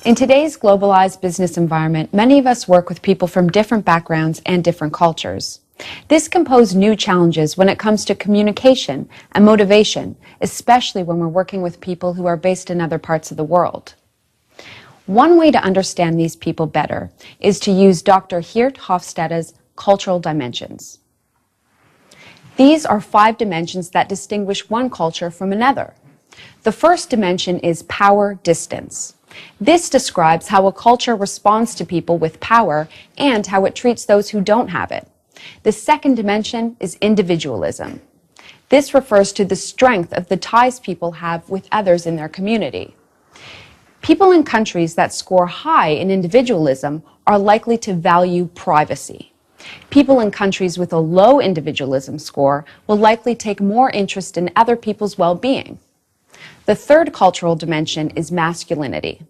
In today's globalized business environment, many of us work with people from different backgrounds and different cultures. This can pose new challenges when it comes to communication and motivation, especially when we're working with people who are based in other parts of the world. One way to understand these people better is to use Dr. Geert Hofstede's cultural dimensions. These are 5 dimensions that distinguish one culture from another. The first dimension is power distance. This describes how a culture responds to people with power and how it treats those who don't have it. The second dimension is individualism. This refers to the strength of the ties people have with others in their community. People in countries that score high in individualism are likely to value privacy. People in countries with a low individualism score will likely take more interest in other people's well-being. The third cultural dimension is masculinity.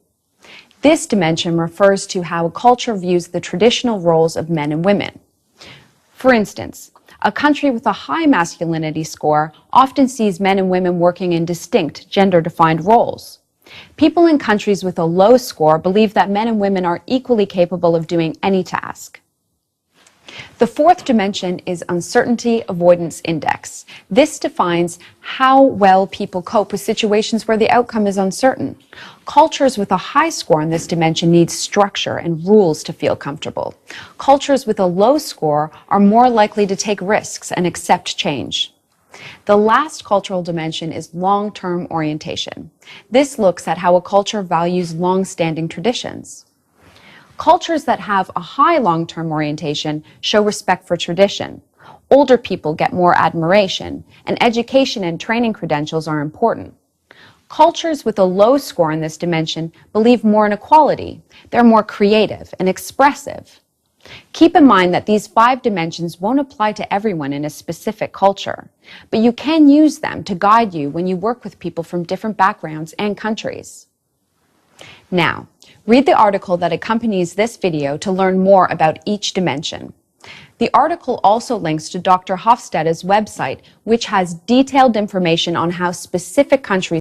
This dimension refers to how a culture views the traditional roles of men and women. For instance, a country with a high masculinity score often sees men and women working in distinct gender-defined roles. People in countries with a low score believe that men and women are equally capable of doing any task. The fourth dimension is uncertainty avoidance index. This defines how well people cope with situations where the outcome is uncertain. Cultures with a high score in this dimension need structure and rules to feel comfortable. Cultures with a low score are more likely to take risks and accept change. The last cultural dimension is long-term orientation. This looks at how a culture values long-standing traditions. Cultures that have a high long-term orientation show respect for tradition. Older people get more admiration, and education and training credentials are important. Cultures with a low score in this dimension believe more in equality. They're more creative and expressive. Keep in mind that these 5 dimensions won't apply to everyone in a specific culture, but you can use them to guide you when you work with people from different backgrounds and countries. Now, read the article that accompanies this video to learn more about each dimension. The article also links to Dr. Hofstede's website, which has detailed information on how specific countries